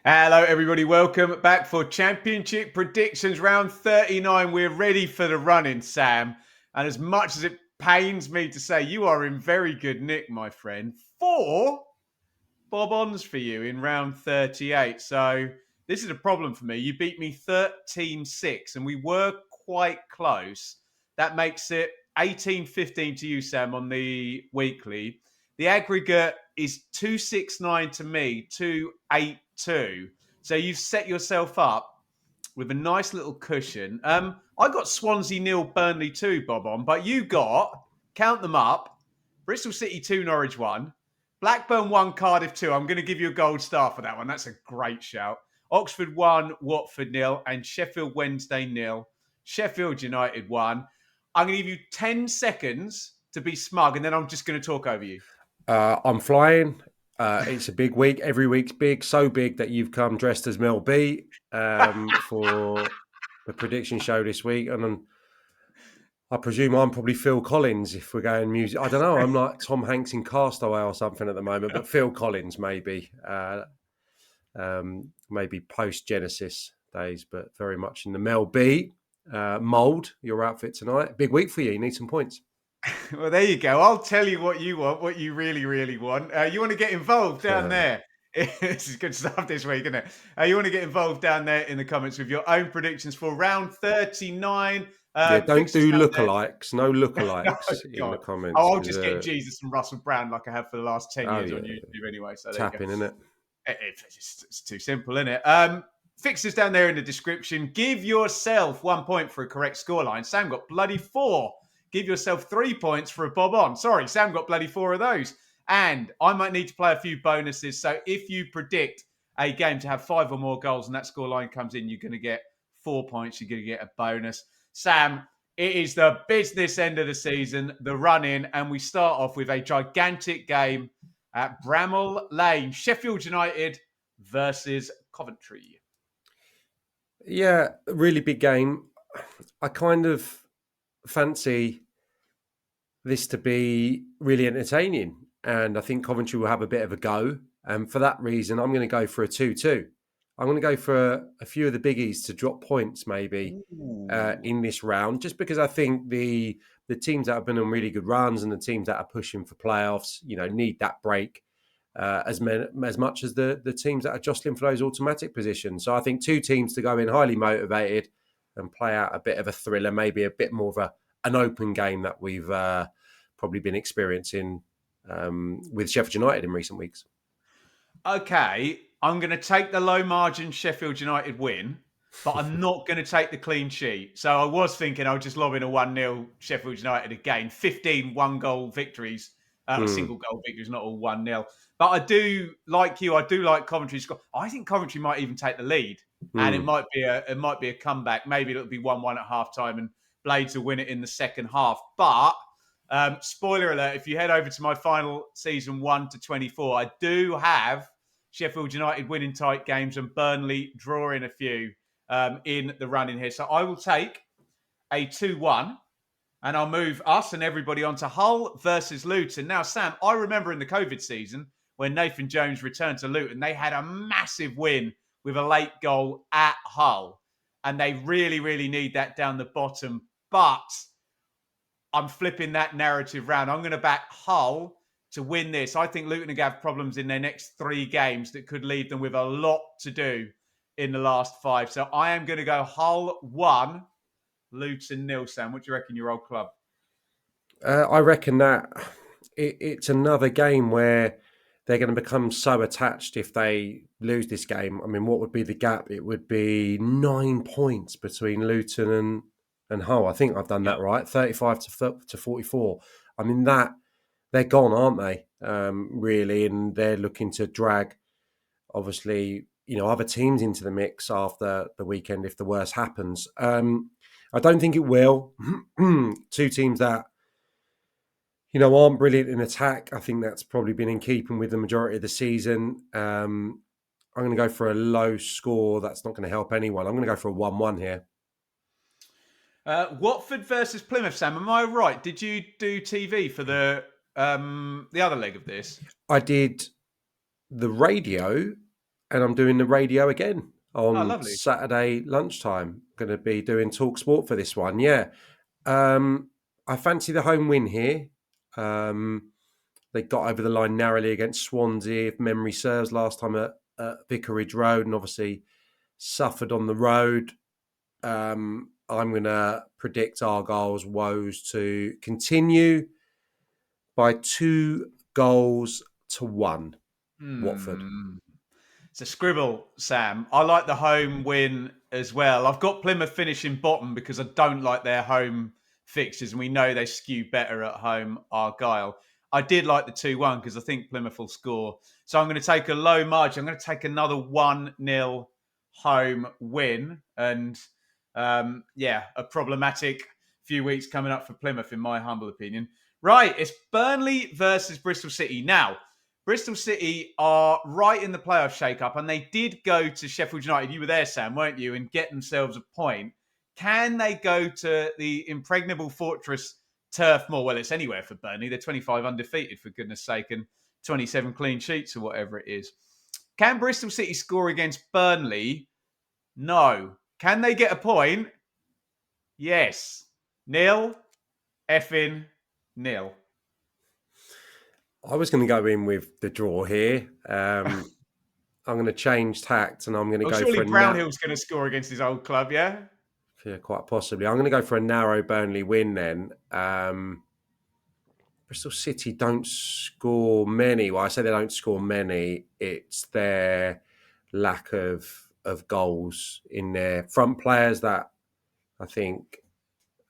Hello, everybody. Welcome back for Championship Predictions Round 39. We're ready for the run-in, Sam. And as much as it pains me to say, you are in very good nick, my friend. 4 bob-ons for you in round 38. So this is a problem for me. You beat me 13-6, and we were quite close. That makes it 18-15 to you, Sam, on the weekly. The aggregate is 269 to me, 282. So you've set yourself up with a nice little cushion. I got Swansea 0, Burnley 2, Bob on, but you got, count them up, Bristol City 2, Norwich 1, Blackburn 1, Cardiff 2. I'm going to give you a gold star for that one. That's a great shout. Oxford 1, Watford 0, and Sheffield Wednesday 0. Sheffield United 1. I'm going to give you 10 seconds to be smug, and then I'm just going to talk over you. I'm flying. It's a big week. Every week's big, so big that you've come dressed as Mel B for the prediction show this week. And I presume I'm probably Phil Collins if we're going music. I don't know. I'm like Tom Hanks in Castaway or something at the moment, but Phil Collins maybe. Maybe post-Genesis days, but very much in the Mel B mould, your outfit tonight. Big week for you. You need some points. Well, there you go. I'll tell you what you want, what you really, really want. You want to get involved down there. This is good stuff this week, isn't it? You want to get involved down there in the comments with your own predictions for round 39. Don't do lookalikes. No No, lookalikes in the comments. I'll just get Jesus and Russell Brand like I have for the last 10 years on YouTube anyway. So there tapping, you go. innit? It's too simple, isn't it? Fixtures down there in the description. Give yourself 1 point for a correct scoreline. Sam got bloody 4. Give yourself 3 points for a bob on. Sorry, Sam got bloody 4 of those. And I might need to play a few bonuses. So if you predict a game to have 5 or more goals and that scoreline comes in, you're going to get 4 points. You're going to get a bonus. Sam, it is the business end of the season, the run-in, and we start off with a gigantic game at Bramall Lane. Sheffield United versus Coventry. Yeah, really big game. I kind of fancy this to be really entertaining, and I think Coventry will have a bit of a go. And for that reason, I'm going to go for a 2-2. I'm going to go for a few of the biggies to drop points maybe in this round, just because I think the teams that have been on really good runs and the teams that are pushing for playoffs, need that break as much as the teams that are jostling for those automatic positions. So I think 2 teams to go in highly motivated and play out a bit of a thriller, maybe a bit more of an open game that we've probably been experiencing with Sheffield United in recent weeks. Okay, I'm going to take the low margin Sheffield United win, but I'm not going to take the clean sheet. So I was thinking I'll just lob in a 1-0 Sheffield United again. 15 one-goal victories, single goal victories, not all 1-0. But I do like you. I do like Coventry's score. I think Coventry might even take the lead, and it might be a comeback. Maybe it'll be 1-1 at halftime, and Blades will win it in the second half. But spoiler alert: if you head over to my final season 1 to 24, I do have Sheffield United winning tight games and Burnley drawing a few in the running here. So I will take a 2-1. And I'll move us and everybody on to Hull versus Luton. Now, Sam, I remember in the COVID season when Nathan Jones returned to Luton, they had a massive win with a late goal at Hull. And they really, really need that down the bottom. But I'm flipping that narrative round. I'm going to back Hull to win this. I think Luton are going to have problems in their next 3 games that could leave them with a lot to do in the last 5. So I am going to go Hull 1. Luton 0, Sam. What do you reckon, your old club? I reckon that it's another game where they're going to become so attached if they lose this game. I mean, what would be the gap? It would be 9 points between Luton and Hull. I think I've done that right. 35 to 44. I mean, they're gone, aren't they? Really, and they're looking to drag, obviously, other teams into the mix after the weekend if the worst happens. I don't think it will. 2 teams that, aren't brilliant in attack. I think that's probably been in keeping with the majority of the season. I'm going to go for a low score. That's not going to help anyone. I'm going to go for a 1-1 here. Watford versus Plymouth, Sam. Am I right? Did you do TV for the other leg of this? I did the radio and I'm doing the radio again Oh, on lovely. Saturday lunchtime. Going to be doing Talk Sport for this one. Yeah. I fancy the home win here. They got over the line narrowly against Swansea, if memory serves, last time at Vicarage Road, and obviously suffered on the road. I'm going to predict Argyle's woes to continue by 2-1. Watford. It's a scribble, Sam. I like the home win as well. I've got Plymouth finishing bottom because I don't like their home fixtures, and we know they skew better at home, Argyle. I did like the 2-1 because I think Plymouth will score. So I'm going to take a low margin. I'm going to take another 1-0 home win. And a problematic few weeks coming up for Plymouth, in my humble opinion. Right, it's Burnley versus Bristol City. Now, Bristol City are right in the playoff shake-up, and they did go to Sheffield United. You were there, Sam, weren't you? And get themselves a point. Can they go to the impregnable fortress Turf Moor? Well, it's anywhere for Burnley. They're 25 undefeated, for goodness sake, and 27 clean sheets or whatever it is. Can Bristol City score against Burnley? No. Can they get a point? Yes. Nil effing nil. I was going to go in with the draw here. I'm going to change tact, and I'm going to go surely for Brownhill's going to score against his old club, yeah? Yeah, quite possibly. I'm going to go for a narrow Burnley win then. Bristol City don't score many. Well, I say they don't score many. It's their lack of goals in their front players that I think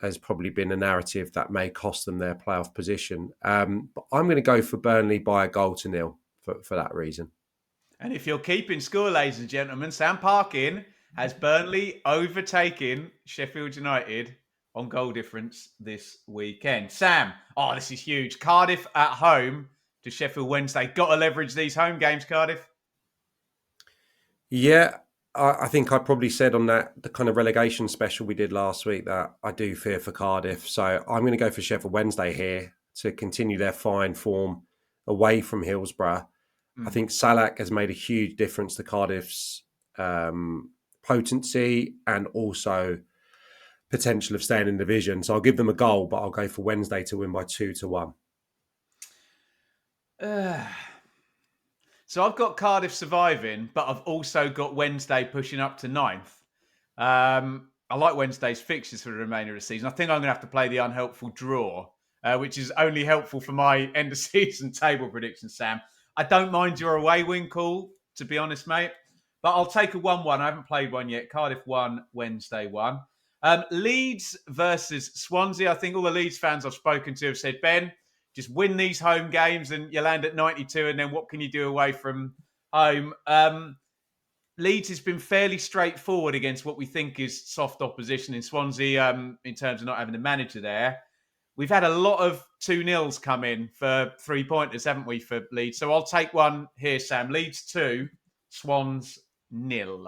has probably been a narrative that may cost them their playoff position. But I'm going to go for Burnley by 1-0 for that reason. And if you're keeping score, ladies and gentlemen, Sam Parkin has Burnley overtaken Sheffield United on goal difference this weekend. Sam, this is huge. Cardiff at home to Sheffield Wednesday. Got to leverage these home games, Cardiff. Yeah, I think I probably said on the kind of relegation special we did last week that I do fear for Cardiff. So I'm going to go for Sheffield Wednesday here to continue their fine form away from Hillsborough. I think Salak has made a huge difference to Cardiff's potency and also potential of staying in division. So I'll give them a goal, but I'll go for Wednesday to win by 2-1. So I've got Cardiff surviving, but I've also got Wednesday pushing up to 9th. I like Wednesday's fixtures for the remainder of the season. I think I'm going to have to play the unhelpful draw, which is only helpful for my end of season table prediction, Sam. I don't mind your away win call, to be honest, mate. But I'll take a 1-1. I haven't played one yet. Cardiff 1, Wednesday 1. Leeds versus Swansea. I think all the Leeds fans I've spoken to have said, Ben, just win these home games and you land at 92, and then what can you do away from home? Leeds has been fairly straightforward against what we think is soft opposition in Swansea in terms of not having a manager there. We've had a lot of 2-0s come in for 3-pointers, haven't we, for Leeds? So I'll take one here, Sam. Leeds 2, Swans 0.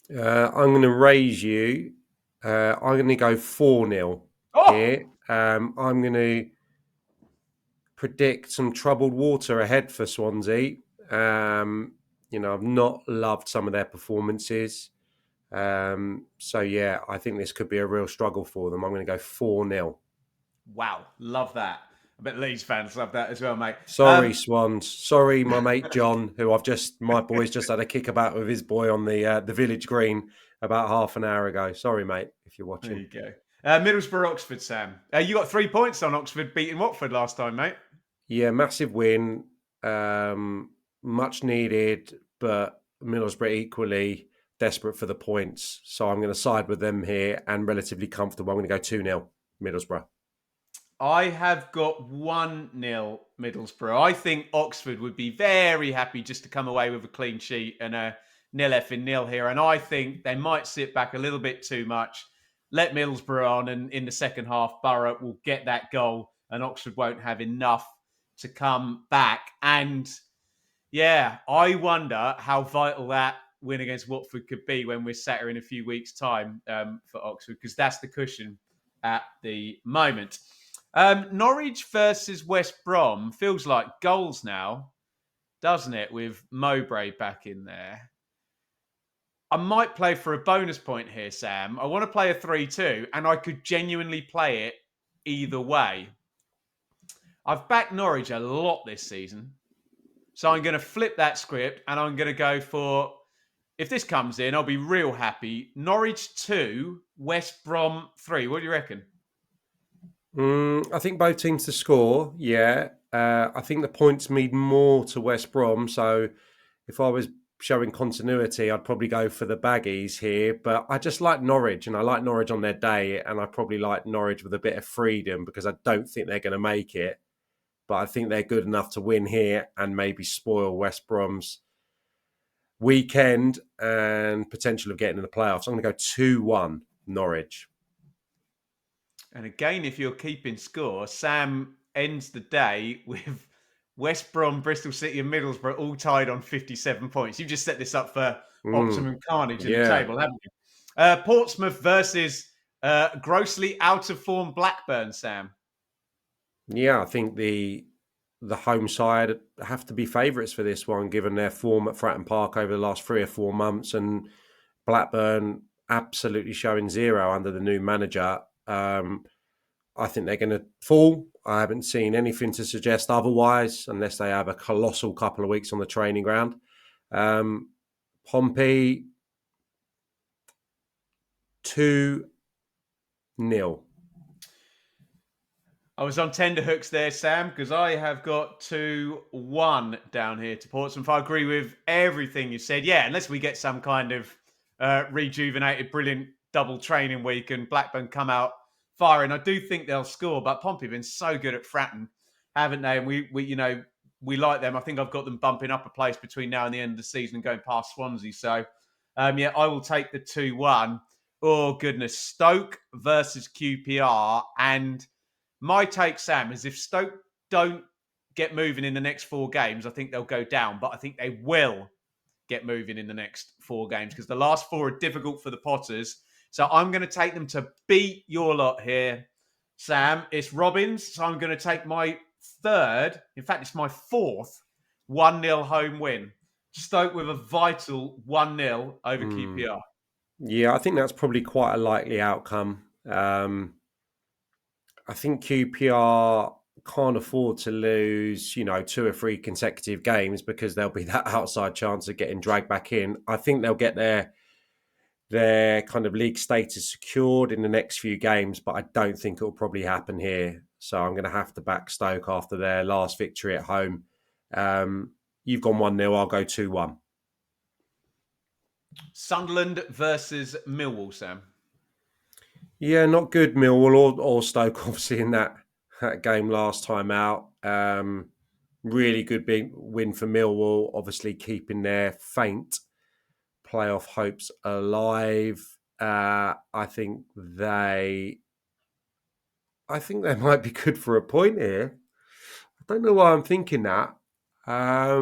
I'm going to raise you. I'm going to go 4-0 here. I'm going to predict some troubled water ahead for Swansea. I've not loved some of their performances. I think this could be a real struggle for them. I'm going to go 4-0. Wow, love that. I bet Leeds fans love that as well, mate. Sorry, Swans. Sorry, my mate John, who my boys just had a kickabout with his boy on the village green about half an hour ago. Sorry, mate, if you're watching. There you go. Middlesbrough, Oxford, Sam. You got 3 points on Oxford beating Watford last time, mate. Yeah, massive win. Much needed, but Middlesbrough equally desperate for the points. So I'm going to side with them here and relatively comfortable. I'm going to go 2-0 Middlesbrough. I have got 1-0 Middlesbrough. I think Oxford would be very happy just to come away with a clean sheet and a 0-0 here. And I think they might sit back a little bit too much, let Middlesbrough on, and in the second half, Borough will get that goal and Oxford won't have enough to come back. And yeah, I wonder how vital that win against Watford could be when we're sat here in a few weeks' time for Oxford, because that's the cushion at the moment. Norwich versus West Brom feels like goals now. doesn't it, with Mowbray back in there. I might play for a bonus point here, Sam. I want to play a 3-2, and I could genuinely play it either way. I've backed Norwich a lot this season, so I'm going to flip that script, and I'm going to go for, if this comes in, I'll be real happy. Norwich 2, West Brom 3. What do you reckon? I think both teams to score, yeah. I think the points mean more to West Brom, so if I was showing continuity, I'd probably go for the Baggies here. But I just like Norwich, and I like Norwich on their day, and I probably like Norwich with a bit of freedom because I don't think they're going to make it. But I think they're good enough to win here and maybe spoil West Brom's weekend and potential of getting in the playoffs. I'm going to go 2-1 Norwich. And again, if you're keeping score, Sam ends the day with West Brom, Bristol City and Middlesbrough all tied on 57 points. You've just set this up for optimum carnage in the table, haven't you? Portsmouth versus grossly out of form Blackburn, Sam. Yeah, I think the home side have to be favourites for this one, given their form at Fratton Park over the last 3 or 4 months, and Blackburn absolutely showing zero under the new manager. I think they're going to fall. I haven't seen anything to suggest otherwise, unless they have a colossal couple of weeks on the training ground. Pompey 2-0. I was on tenterhooks there, Sam, because I have got 2-1 down here to Portsmouth. I agree with everything you said. Yeah, unless we get some kind of rejuvenated, brilliant double training week and Blackburn come out firing, I do think they'll score. But Pompey have been so good at Fratton, haven't they? And we like them. I think I've got them bumping up a place between now and the end of the season and going past Swansea. So, yeah, I will take the 2-1. Oh, goodness. Stoke versus QPR. And my take, Sam, is if Stoke don't get moving in the next 4 games, I think they'll go down. But I think they will get moving in the next 4 games because the last 4 are difficult for the Potters. So I'm going to take them to beat your lot here, Sam. It's Robins. So I'm going to take my 3rd, in fact, it's my 4th 1-0 home win. Stoke with a vital 1-0 over QPR. Yeah, I think that's probably quite a likely outcome. I think QPR can't afford to lose, 2 or 3 consecutive games because there'll be that outside chance of getting dragged back in. I think they'll get their kind of league status secured in the next few games, but I don't think it'll probably happen here. So I'm going to have to back Stoke after their last victory at home. You've gone 1-0, I'll go 2-1. Sunderland versus Millwall, Sam. Yeah, not good, Millwall or Stoke, obviously, in that game last time out. Really good big win for Millwall, obviously keeping their faint playoff hopes alive. I think they might be good for a point here. I don't know why I'm thinking that. Are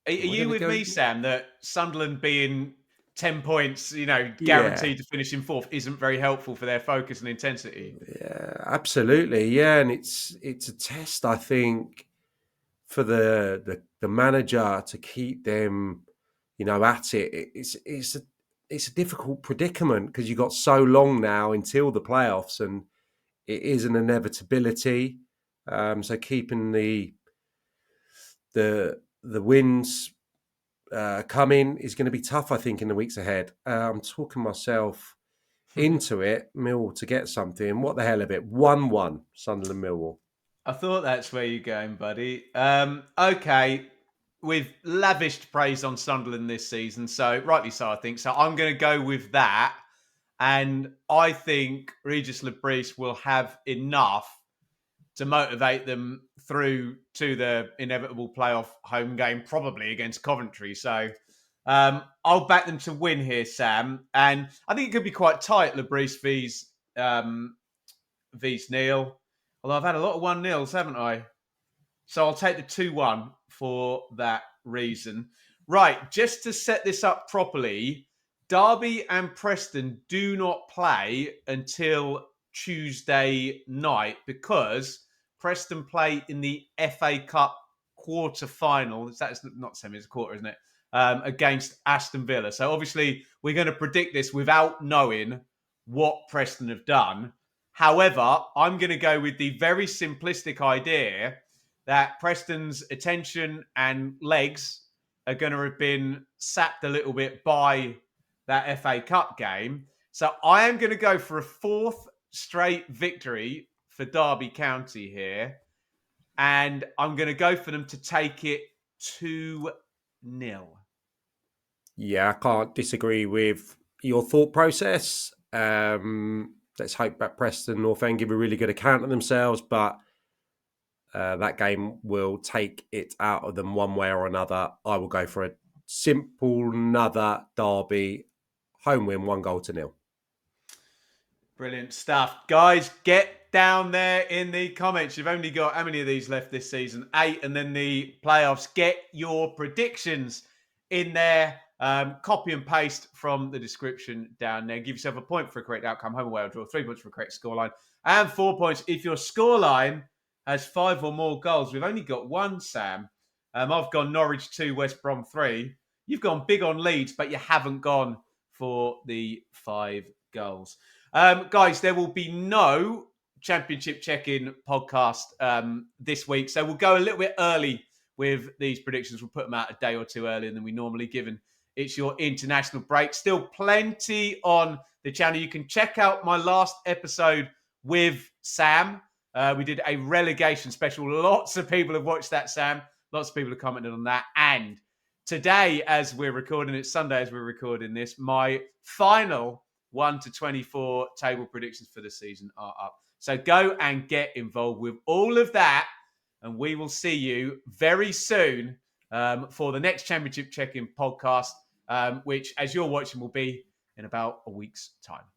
you with me, Sam, that Sunderland being 10 points, guaranteed to finish in 4th isn't very helpful for their focus and intensity? Yeah, absolutely. Yeah, and it's a test, I think, for the manager to keep them, at it. It's a difficult predicament because you've got so long now until the playoffs, and it is an inevitability. So keeping the wins coming is going to be tough, I think, in the weeks ahead. I'm talking myself into it, Millwall to get something. What the hell of it? 1-1, Sunderland Millwall. I thought that's where you're going, buddy. Okay, we've lavished praise on Sunderland this season, so rightly so, I think. So I'm going to go with that. And I think Regis Lebris will have enough to motivate them through to the inevitable playoff home game, probably against Coventry. So I'll back them to win here, Sam. And I think it could be quite tight, Lebris vs Neil. Although I've had a lot of 1-0s, haven't I? So I'll take the 2-1 for that reason. Right, just to set this up properly, Derby and Preston do not play until Tuesday night because Preston play in the FA Cup quarter-final. That's not semi, it's a quarter, isn't it? Against Aston Villa. So obviously we're going to predict this without knowing what Preston have done. However, I'm going to go with the very simplistic idea that Preston's attention and legs are going to have been sapped a little bit by that FA Cup game. So I am going to go for a fourth straight victory for Derby County here. And I'm going to go for them to take it 2-0. Yeah, I can't disagree with your thought process. Let's hope that Preston North End give a really good account of themselves, but that game will take it out of them one way or another. I will go for a simple another Derby home win, 1-0. Brilliant stuff. Guys, get down there in the comments. You've only got, how many of these left this season? 8, and then the playoffs. Get your predictions in there. Copy and paste from the description down there. Give yourself a point for a correct outcome, home away or draw, 3 points for a correct scoreline, and 4 points if your scoreline has 5 or more goals. We've only got 1, Sam. I've gone Norwich 2, West Brom 3. You've gone big on Leeds, but you haven't gone for the 5 goals. Guys, there will be no Championship check-in podcast this week. So we'll go a little bit early with these predictions. We'll put them out a day or two earlier than we normally, given it's your international break. Still plenty on the channel. You can check out my last episode with Sam. We did a relegation special. Lots of people have watched that, Sam. Lots of people have commented on that. And today, as we're recording, it's Sunday as we're recording this, my final 1 to 24 table predictions for the season are up. So go and get involved with all of that, and we will see you very soon for the next Championship Check-In podcast, which, as you're watching, will be in about a week's time.